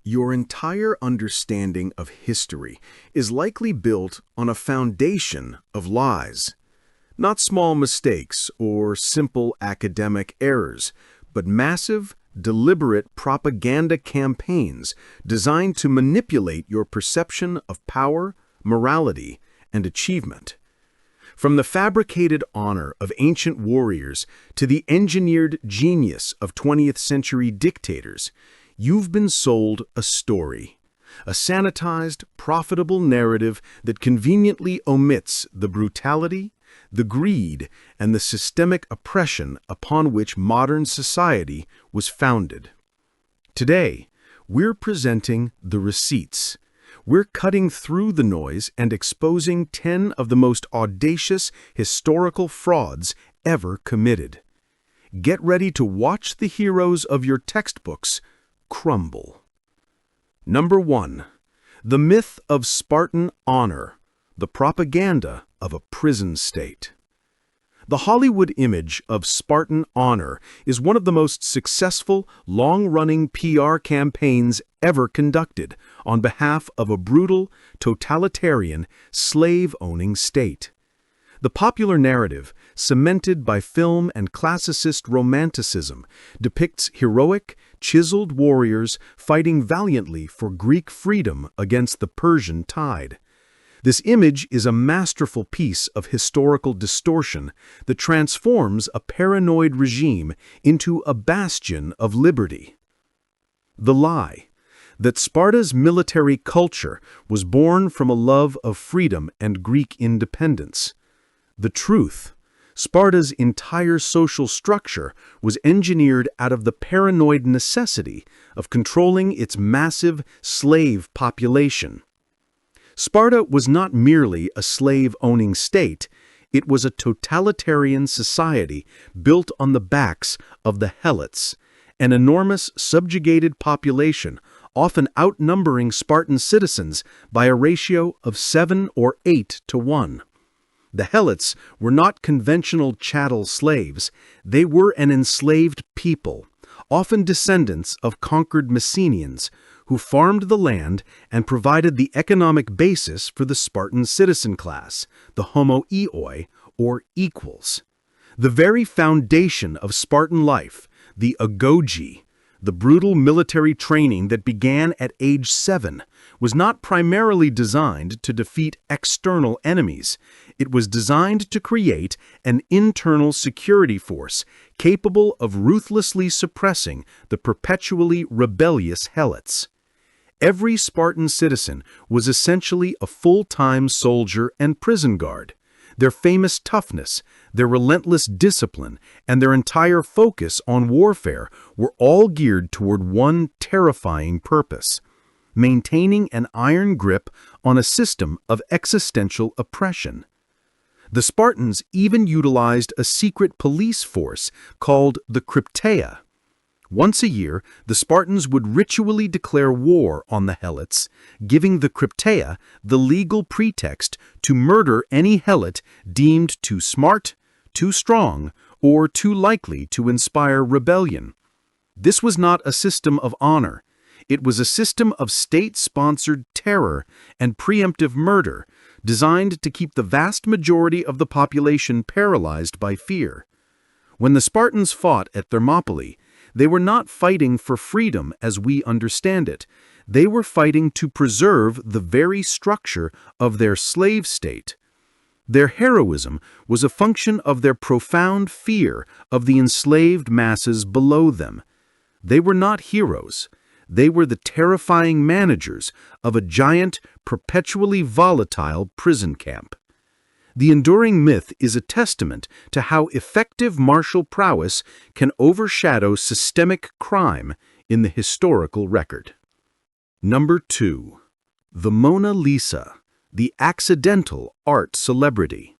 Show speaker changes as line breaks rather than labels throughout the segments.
Your entire understanding of history is likely built on a foundation of lies. Not small mistakes or simple academic errors, but massive, deliberate propaganda campaigns designed to manipulate your perception of power, morality, and achievement. From the fabricated honor of ancient warriors to the engineered genius of 20th century dictators, you've been sold a story, a sanitized, profitable narrative that conveniently omits the brutality, the greed, and the systemic oppression upon which modern society was founded. Today, we're presenting the receipts. We're cutting through the noise and exposing 10 of the most audacious historical frauds ever committed. Get ready to watch the heroes of your textbooks crumble. Number 1. The myth of Spartan honor, the propaganda of a prison state. The Hollywood image of Spartan honor is one of the most successful, long-running PR campaigns ever conducted on behalf of a brutal, totalitarian, slave-owning state. The popular narrative, cemented by film and classicist romanticism, depicts heroic, chiseled warriors fighting valiantly for Greek freedom against the Persian tide. This image is a masterful piece of historical distortion that transforms a paranoid regime into a bastion of liberty. The lie that Sparta's military culture was born from a love of freedom and Greek independence. The truth, Sparta's entire social structure was engineered out of the paranoid necessity of controlling its massive slave population. Sparta was not merely a slave-owning state, it was a totalitarian society built on the backs of the helots, an enormous subjugated population often outnumbering Spartan citizens by a ratio of 7 or 8 to 1. The helots were not conventional chattel slaves, they were an enslaved people, often descendants of conquered Messenians, who farmed the land and provided the economic basis for the Spartan citizen class, the homoioi, or equals. The very foundation of Spartan life, the agoge, the brutal military training that began at age 7, was not primarily designed to defeat external enemies. It was designed to create an internal security force capable of ruthlessly suppressing the perpetually rebellious helots. Every Spartan citizen was essentially a full-time soldier and prison guard. Their famous toughness, their relentless discipline, and their entire focus on warfare were all geared toward one terrifying purpose: maintaining an iron grip on a system of existential oppression. The Spartans even utilized a secret police force called the Crypteia. Once a year, the Spartans would ritually declare war on the helots, giving the Crypteia the legal pretext to murder any helot deemed too smart, too strong, or too likely to inspire rebellion. This was not a system of honor. It was a system of state-sponsored terror and preemptive murder, designed to keep the vast majority of the population paralyzed by fear. When the Spartans fought at Thermopylae, they were not fighting for freedom as we understand it. They were fighting to preserve the very structure of their slave state. Their heroism was a function of their profound fear of the enslaved masses below them. They were not heroes. They were the terrifying managers of a giant, perpetually volatile prison camp. The enduring myth is a testament to how effective martial prowess can overshadow systemic crime in the historical record. Number 2. The Mona Lisa, the accidental art celebrity.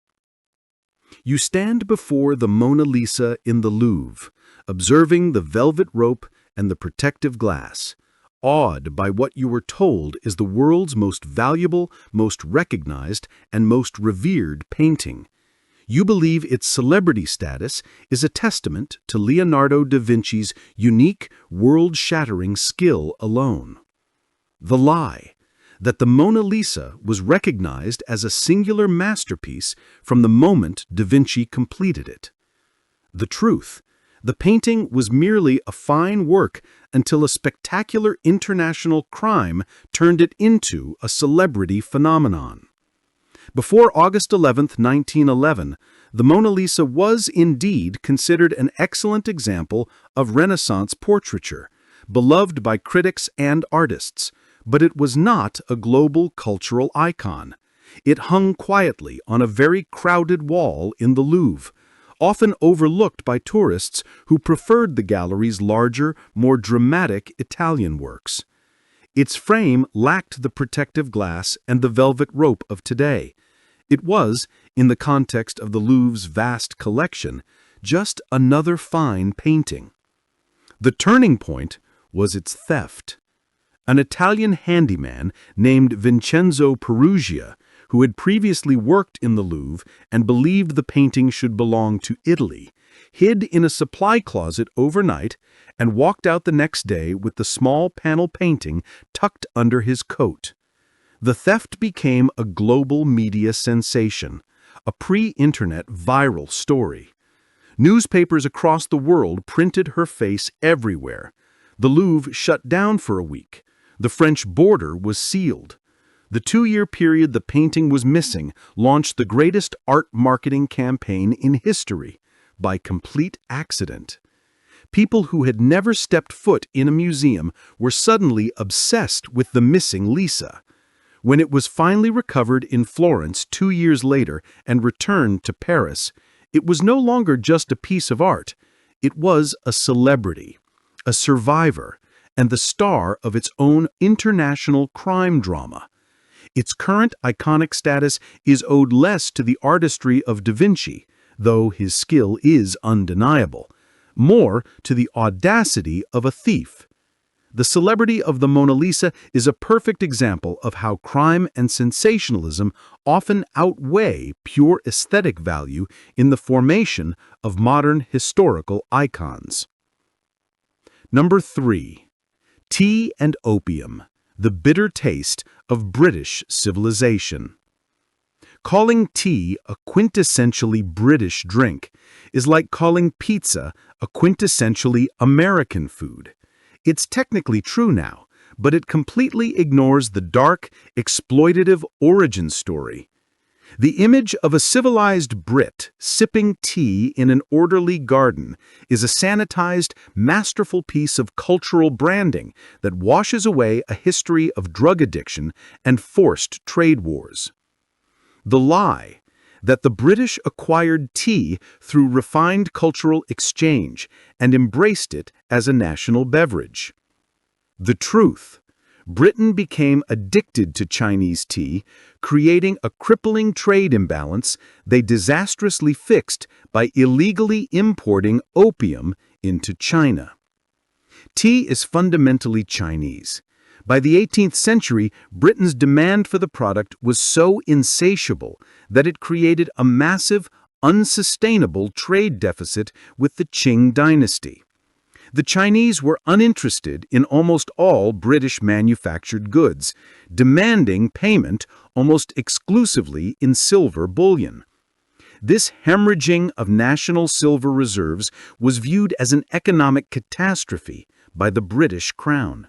You stand before the Mona Lisa in the Louvre, observing the velvet rope and the protective glass, awed by what you were told is the world's most valuable, most recognized, and most revered painting. You believe its celebrity status is a testament to Leonardo da Vinci's unique, world-shattering skill alone. The lie that the Mona Lisa was recognized as a singular masterpiece from the moment Da Vinci completed it. The truth: the painting was merely a fine work until a spectacular international crime turned it into a celebrity phenomenon. Before August 11, 1911, the Mona Lisa was indeed considered an excellent example of Renaissance portraiture, beloved by critics and artists, but it was not a global cultural icon. It hung quietly on a very crowded wall in the Louvre, often overlooked by tourists who preferred the gallery's larger, more dramatic Italian works. Its frame lacked the protective glass and the velvet rope of today. It was, in the context of the Louvre's vast collection, just another fine painting. The turning point was its theft. An Italian handyman named Vincenzo Peruggia, who had previously worked in the Louvre and believed the painting should belong to Italy, hid in a supply closet overnight and walked out the next day with the small panel painting tucked under his coat. The theft became a global media sensation, a pre-internet viral story. Newspapers across the world printed her face everywhere. The Louvre shut down for a week. The French border was sealed. The 2-year period the painting was missing launched the greatest art marketing campaign in history, by complete accident. People who had never stepped foot in a museum were suddenly obsessed with the missing Lisa. When it was finally recovered in Florence 2 years later and returned to Paris, it was no longer just a piece of art. It was a celebrity, a survivor, and the star of its own international crime drama. Its current iconic status is owed less to the artistry of Da Vinci, though his skill is undeniable, more to the audacity of a thief. The celebrity of the Mona Lisa is a perfect example of how crime and sensationalism often outweigh pure aesthetic value in the formation of modern historical icons. Number 3. Tea and opium, the bitter taste of British civilization. Calling tea a quintessentially British drink is like calling pizza a quintessentially American food. It's technically true now, but it completely ignores the dark, exploitative origin story. The image of a civilized Brit sipping tea in an orderly garden is a sanitized, masterful piece of cultural branding that washes away a history of drug addiction and forced trade wars. The lie that the British acquired tea through refined cultural exchange and embraced it as a national beverage. The truth: Britain became addicted to Chinese tea, creating a crippling trade imbalance they disastrously fixed by illegally importing opium into China. Tea is fundamentally Chinese. By the 18th century, Britain's demand for the product was so insatiable that it created a massive, unsustainable trade deficit with the Qing dynasty. The Chinese were uninterested in almost all British manufactured goods, demanding payment almost exclusively in silver bullion. This hemorrhaging of national silver reserves was viewed as an economic catastrophe by the British Crown.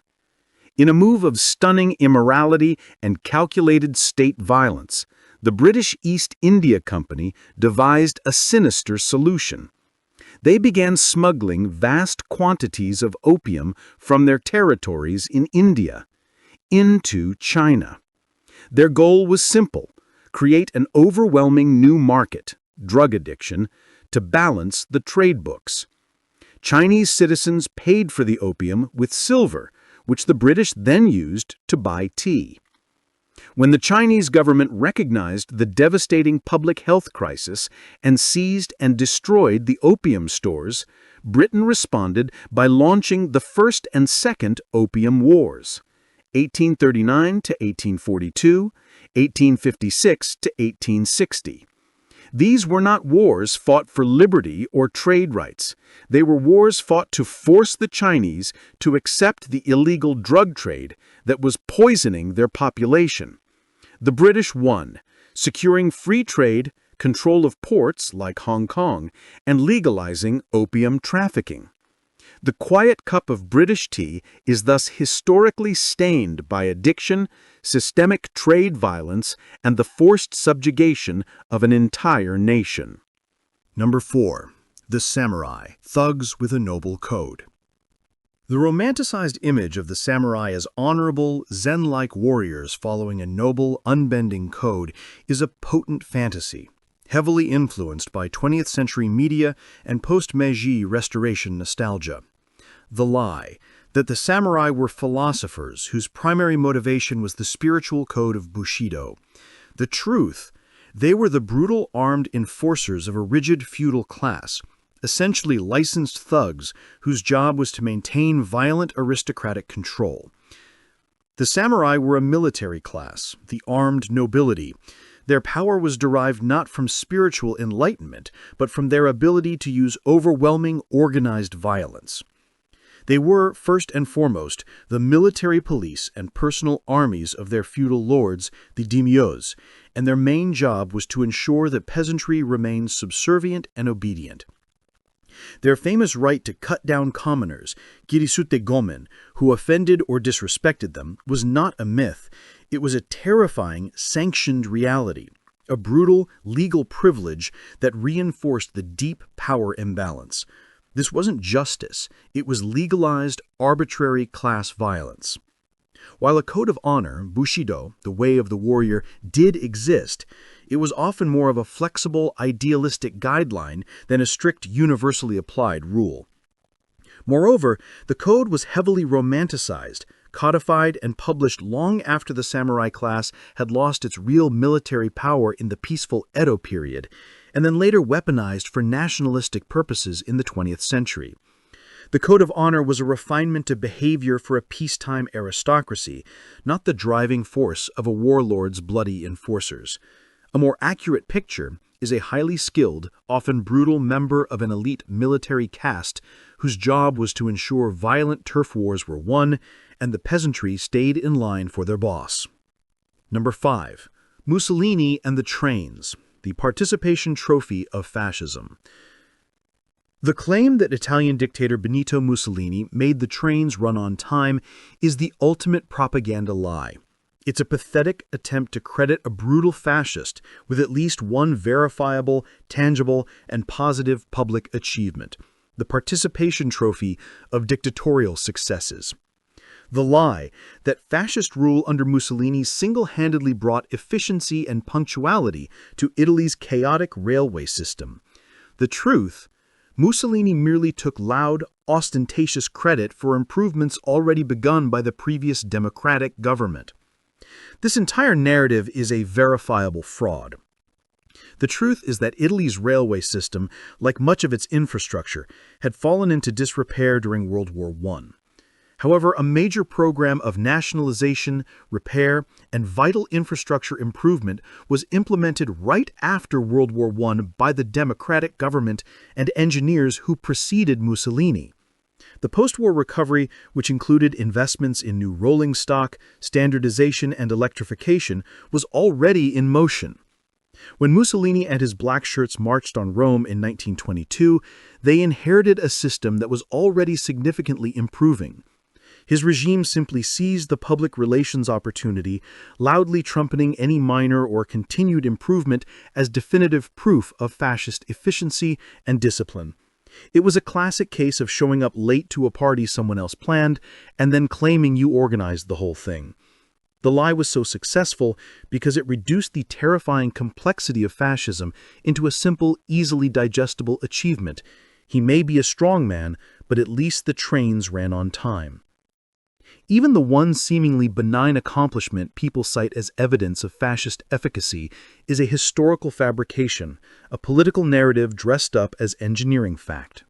In a move of stunning immorality and calculated state violence, the British East India Company devised a sinister solution. They began smuggling vast quantities of opium from their territories in India into China. Their goal was simple: create an overwhelming new market, drug addiction, to balance the trade books. Chinese citizens paid for the opium with silver, which the British then used to buy tea. When the Chinese government recognized the devastating public health crisis and seized and destroyed the opium stores, Britain responded by launching the First and Second Opium Wars, 1839 to 1842, 1856 to 1860. These were not wars fought for liberty or trade rights. They were wars fought to force the Chinese to accept the illegal drug trade that was poisoning their population. The British won, securing free trade, control of ports like Hong Kong, and legalizing opium trafficking. The quiet cup of British tea is thus historically stained by addiction, systemic trade violence, and the forced subjugation of an entire nation.
Number 4. The samurai, thugs with a noble code. The romanticized image of the samurai as honorable, Zen-like warriors following a noble, unbending code is a potent fantasy, heavily influenced by 20th century media and post-Meiji Restoration nostalgia. The lie that the samurai were philosophers whose primary motivation was the spiritual code of Bushido. The truth, they were the brutal armed enforcers of a rigid feudal class, essentially licensed thugs whose job was to maintain violent aristocratic control. The samurai were a military class, the armed nobility. Their power was derived not from spiritual enlightenment, but from their ability to use overwhelming, organized violence. They were, first and foremost, the military police and personal armies of their feudal lords, the daimyos, and their main job was to ensure that peasantry remained subservient and obedient. Their famous right to cut down commoners, kirisute gomen, who offended or disrespected them, was not a myth. It was a terrifying, sanctioned reality, a brutal, legal privilege that reinforced the deep power imbalance. This wasn't justice, it was legalized, arbitrary class violence. While a code of honor, Bushido, the way of the warrior, did exist, it was often more of a flexible, idealistic guideline than a strict, universally applied rule. Moreover, the code was heavily romanticized, codified, and published long after the samurai class had lost its real military power in the peaceful Edo period, and then later weaponized for nationalistic purposes in the 20th century. The code of honor was a refinement of behavior for a peacetime aristocracy, not the driving force of a warlord's bloody enforcers. A more accurate picture is a highly skilled, often brutal member of an elite military caste whose job was to ensure violent turf wars were won and the peasantry stayed in line for their boss. Number 5. Mussolini and the trains, the participation trophy of fascism. The claim that Italian dictator Benito Mussolini made the trains run on time is the ultimate propaganda lie. It's a pathetic attempt to credit a brutal fascist with at least one verifiable, tangible, and positive public achievement, the participation trophy of dictatorial successes. The lie that fascist rule under Mussolini single-handedly brought efficiency and punctuality to Italy's chaotic railway system. The truth, Mussolini merely took loud, ostentatious credit for improvements already begun by the previous democratic government. This entire narrative is a verifiable fraud. The truth is that Italy's railway system, like much of its infrastructure, had fallen into disrepair during World War I. However, a major program of nationalization, repair, and vital infrastructure improvement was implemented right after World War I by the democratic government and engineers who preceded Mussolini. The post-war recovery, which included investments in new rolling stock, standardization, and electrification, was already in motion. When Mussolini and his black shirts marched on Rome in 1922, they inherited a system that was already significantly improving. His regime simply seized the public relations opportunity, loudly trumpeting any minor or continued improvement as definitive proof of fascist efficiency and discipline. It was a classic case of showing up late to a party someone else planned and then claiming you organized the whole thing. The lie was so successful because it reduced the terrifying complexity of fascism into a simple, easily digestible achievement. He may be a strong man, but at least the trains ran on time. Even the one seemingly benign accomplishment people cite as evidence of fascist efficacy is a historical fabrication, a political narrative dressed up as engineering fact.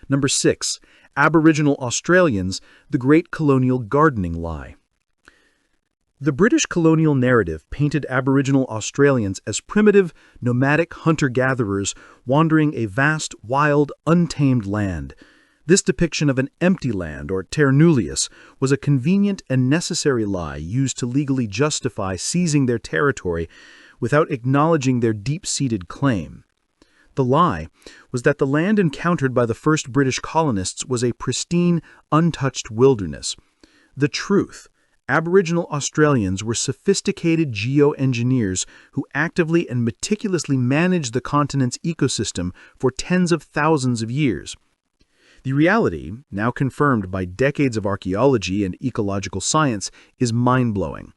Number 6. Aboriginal Australians, the Great Colonial Gardening Lie. The British colonial narrative painted Aboriginal Australians as primitive, nomadic hunter-gatherers wandering a vast, wild, untamed land. This depiction of an empty land, or terra nullius, was a convenient and necessary lie used to legally justify seizing their territory without acknowledging their deep-seated claim. The lie was that the land encountered by the first British colonists was a pristine, untouched wilderness. The truth: Aboriginal Australians were sophisticated geoengineers who actively and meticulously managed the continent's ecosystem for tens of thousands of years. The reality, now confirmed by decades of archaeology and ecological science, is mind-blowing.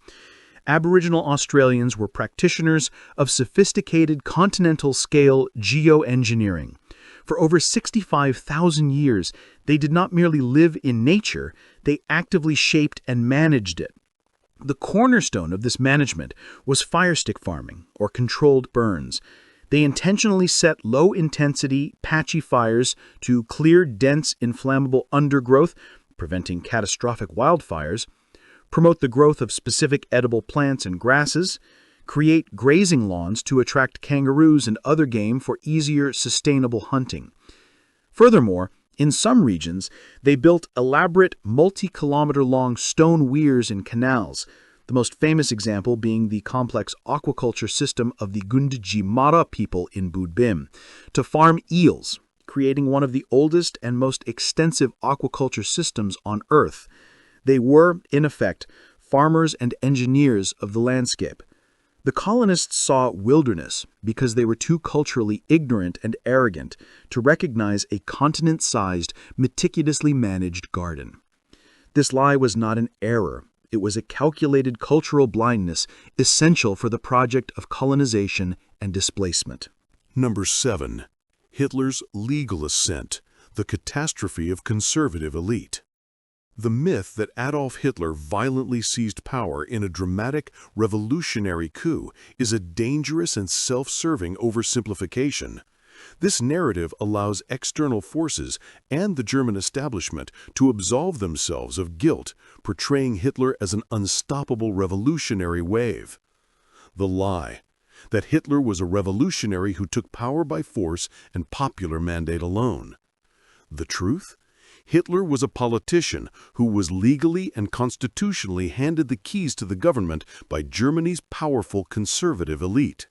Aboriginal Australians were practitioners of sophisticated continental-scale geoengineering. For over 65,000 years, they did not merely live in nature, they actively shaped and managed it. The cornerstone of this management was firestick farming, or controlled burns. They intentionally set low-intensity, patchy fires to clear dense, inflammable undergrowth, preventing catastrophic wildfires, promote the growth of specific edible plants and grasses, create grazing lawns to attract kangaroos and other game for easier, sustainable hunting. Furthermore, in some regions, they built elaborate, multi-kilometer-long stone weirs and canals, the most famous example being the complex aquaculture system of the Gunditjmara Mara people in Budbim, to farm eels, creating one of the oldest and most extensive aquaculture systems on Earth. They were, in effect, farmers and engineers of the landscape. The colonists saw wilderness because they were too culturally ignorant and arrogant to recognize a continent-sized, meticulously managed garden. This lie was not an error. It was a calculated cultural blindness essential for the project of colonization and displacement.
Number 7. Hitler's legal ascent, the catastrophe of conservative elite. The myth that Adolf Hitler violently seized power in a dramatic, revolutionary coup is a dangerous and self-serving oversimplification. This narrative allows external forces and the German establishment to absolve themselves of guilt, portraying Hitler as an unstoppable revolutionary wave. The lie that Hitler was a revolutionary who took power by force and popular mandate alone. The truth? Hitler was a politician who was legally and constitutionally handed the keys to the government by Germany's powerful conservative elite.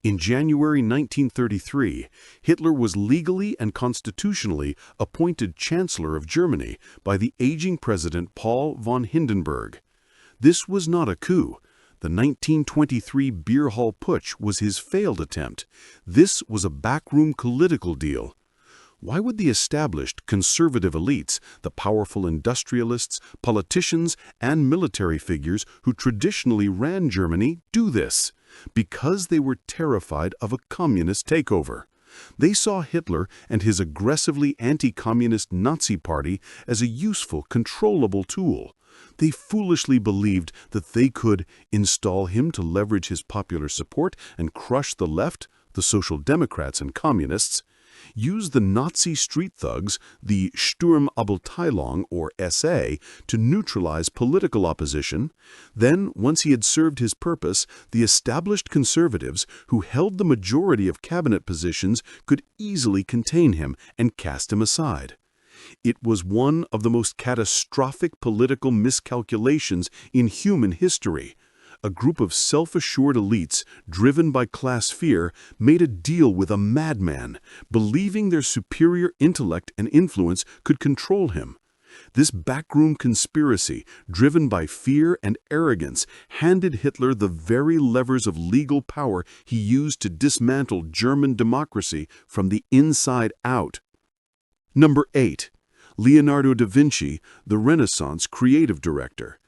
In January 1933, Hitler was legally and constitutionally appointed Chancellor of Germany by the aging President Paul von Hindenburg. This was not a coup. The 1923 beer hall putsch was his failed attempt. This was a backroom political deal. Why would the established conservative elites, the powerful industrialists, politicians, and military figures who traditionally ran Germany, do this? Because they were terrified of a communist takeover. They saw Hitler and his aggressively anti-communist Nazi party as a useful, controllable tool. They foolishly believed that they could install him to leverage his popular support and crush the left, the Social Democrats and communists, use the Nazi street thugs, the Sturmabteilung or SA, to neutralize political opposition. Then, once he had served his purpose, the established conservatives, who held the majority of cabinet positions, could easily contain him and cast him aside. It was one of the most catastrophic political miscalculations in human history. A group of self-assured elites, driven by class fear, made a deal with a madman, believing their superior intellect and influence could control him. This backroom conspiracy, driven by fear and arrogance, handed Hitler the very levers of legal power he used to dismantle German democracy from the inside out. Number 8. Leonardo da Vinci, the Renaissance creative director.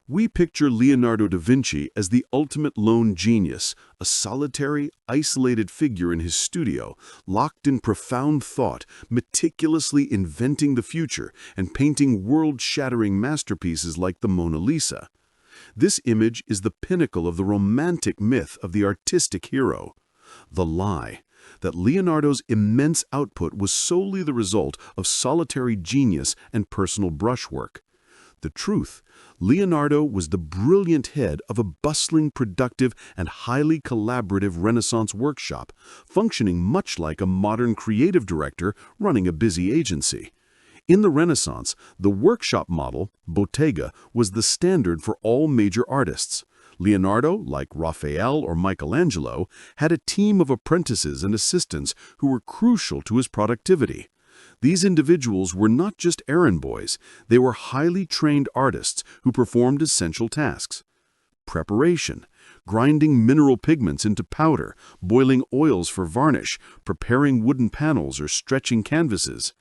We picture Leonardo da Vinci as the ultimate lone genius, a solitary, isolated figure in his studio, locked in profound thought, meticulously inventing the future and painting world-shattering masterpieces like the Mona Lisa. This image is the pinnacle of the romantic myth of the artistic hero. The lie that Leonardo's immense output was solely the result of solitary genius and personal brushwork. The truth, Leonardo was the brilliant head of a bustling, productive, and highly collaborative Renaissance workshop, functioning much like a modern creative director running a busy agency. In the Renaissance, the workshop model, bottega, was the standard for all major artists. Leonardo, like Raphael or Michelangelo, had a team of apprentices and assistants who were crucial to his productivity. These individuals were not just errand boys, they were highly trained artists who performed essential tasks. Preparation, grinding mineral pigments into powder, boiling oils for varnish, preparing wooden panels or stretching canvases.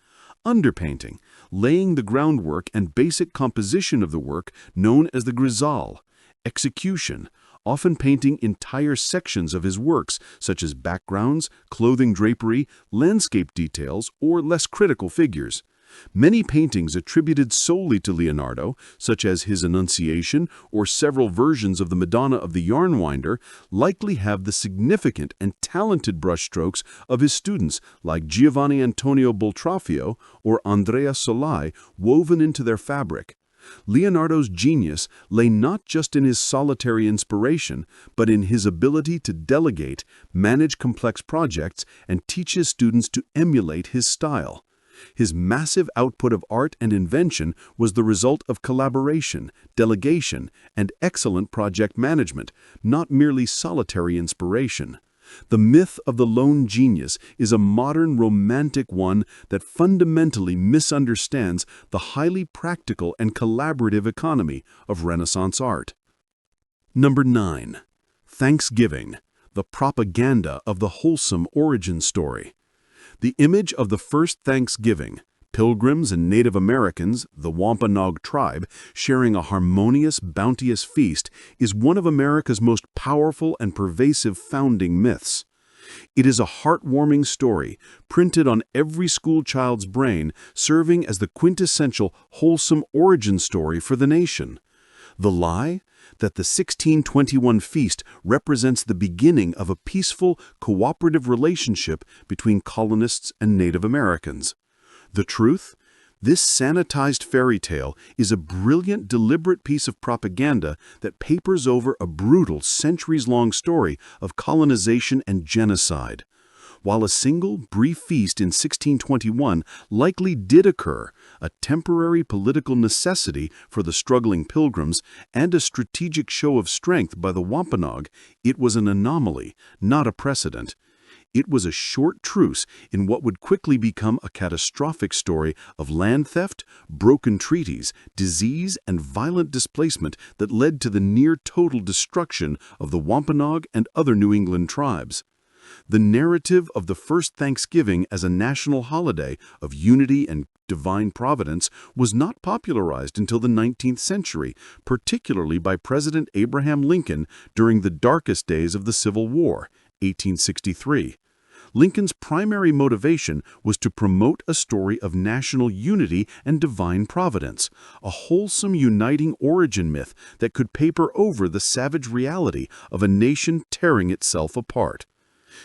Underpainting, laying the groundwork and basic composition of the work known as the grisal. Execution, often painting entire sections of his works, such as backgrounds, clothing drapery, landscape details, or less critical figures. Many paintings attributed solely to Leonardo, such as his Annunciation or several versions of the Madonna of the Yarn Winder, likely have the significant and talented brushstrokes of his students like Giovanni Antonio Boltraffio or Andrea Solai woven into their fabric. Leonardo's genius lay not just in his solitary inspiration, but in his ability to delegate, manage complex projects, and teach his students to emulate his style. His massive output of art and invention was the result of collaboration, delegation, and excellent project management, not merely solitary inspiration. The myth of the lone genius is a modern romantic one that fundamentally misunderstands the highly practical and collaborative economy of Renaissance art. Number 9. Thanksgiving, the propaganda of the wholesome origin story. The image of the first Thanksgiving, Pilgrims and Native Americans, the Wampanoag tribe, sharing a harmonious, bounteous feast, is one of America's most powerful and pervasive founding myths. It is a heartwarming story, printed on every schoolchild's brain, serving as the quintessential wholesome origin story for the nation. The lie? That the 1621 feast represents the beginning of a peaceful, cooperative relationship between colonists and Native Americans. The truth? This sanitized fairy tale is a brilliant, deliberate piece of propaganda that papers over a brutal, centuries-long story of colonization and genocide. While a single, brief feast in 1621 likely did occur, a temporary political necessity for the struggling Pilgrims, and a strategic show of strength by the Wampanoag, it was an anomaly, not a precedent. It was a short truce in what would quickly become a catastrophic story of land theft, broken treaties, disease, and violent displacement that led to the near-total destruction of the Wampanoag and other New England tribes. The narrative of the first Thanksgiving as a national holiday of unity and divine providence was not popularized until the 19th century, particularly by President Abraham Lincoln during the darkest days of the Civil War, 1863. Lincoln's primary motivation was to promote a story of national unity and divine providence, a wholesome uniting origin myth that could paper over the savage reality of a nation tearing itself apart.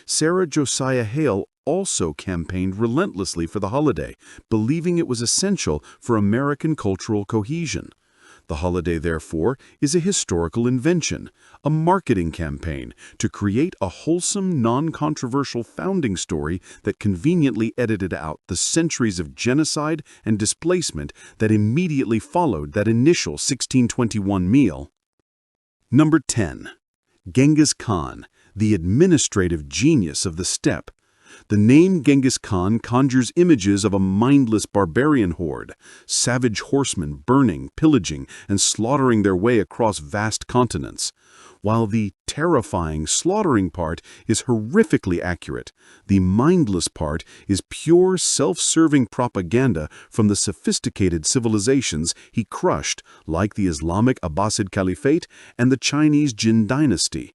Sarah Josiah Hale also campaigned relentlessly for the holiday, believing it was essential for American cultural cohesion. The holiday, therefore, is a historical invention, a marketing campaign to create a wholesome, non-controversial founding story that conveniently edited out the centuries of genocide and displacement that immediately followed that initial 1621 meal. Number 10. Genghis Khan, the administrative genius of the steppe. The name Genghis Khan conjures images of a mindless barbarian horde, savage horsemen burning, pillaging, and slaughtering their way across vast continents. While the terrifying, slaughtering part is horrifically accurate, the mindless part is pure, self-serving propaganda from the sophisticated civilizations he crushed, like the Islamic Abbasid Caliphate and the Chinese Jin dynasty.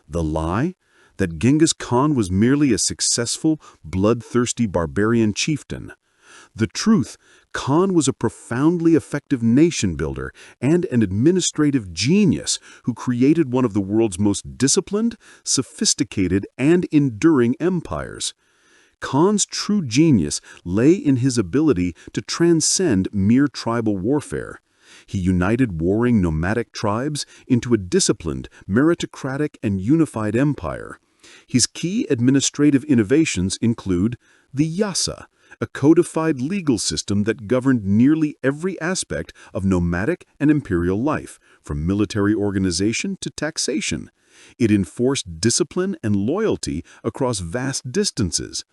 The lie? That Genghis Khan was merely a successful, bloodthirsty barbarian chieftain. The truth, Khan was a profoundly effective nation-builder and an administrative genius who created one of the world's most disciplined, sophisticated, and enduring empires. Khan's true genius lay in his ability to transcend mere tribal warfare. He united warring nomadic tribes into a disciplined, meritocratic, and unified empire. His key administrative innovations include the Yasa, a codified legal system that governed nearly every aspect of nomadic and imperial life, from military organization to taxation. It enforced discipline and loyalty across vast distances.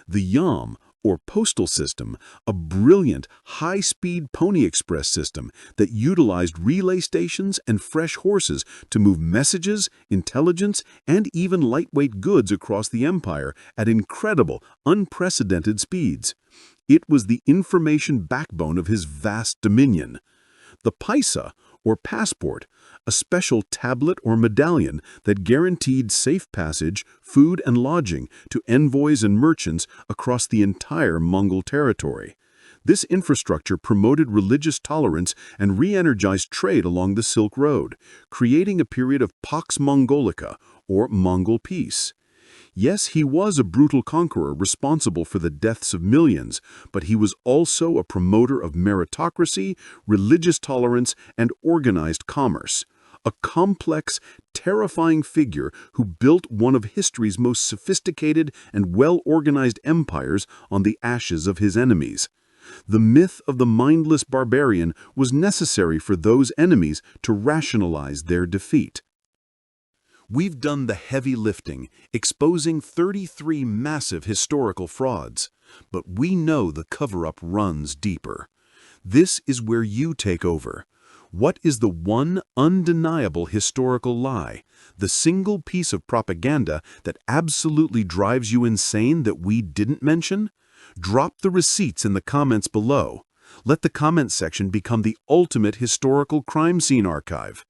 The Yam, or postal system, a brilliant, high-speed pony express system that utilized relay stations and fresh horses to move messages, intelligence, and even lightweight goods across the empire at incredible, unprecedented speeds. It was the information backbone of his vast dominion. The Paisa, or passport, a special tablet or medallion that guaranteed safe passage, food and lodging to envoys and merchants across the entire Mongol territory. This infrastructure promoted religious tolerance and re-energized trade along the Silk Road, creating a period of Pax Mongolica, or Mongol peace. Yes, he was a brutal conqueror responsible for the deaths of millions, but he was also a promoter of meritocracy, religious tolerance, and organized commerce. A complex, terrifying figure who built one of history's most sophisticated and well-organized empires on the ashes of his enemies. The myth of the mindless barbarian was necessary for those enemies to rationalize their defeat. We've done the heavy lifting, exposing 33 massive historical frauds, but we know the cover-up runs deeper. This is where you take over. What is the one undeniable historical lie, the single piece of propaganda that absolutely drives you insane that we didn't mention? Drop the receipts in the comments below. Let the comment section become the ultimate historical crime scene archive.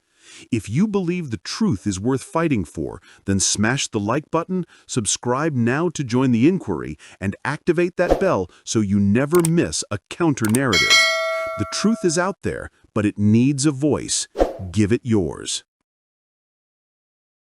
If you believe the truth is worth fighting for, then smash the like button, subscribe now to join the inquiry, and activate that bell so you never miss a counter-narrative. The truth is out there, but it needs a voice. Give it yours.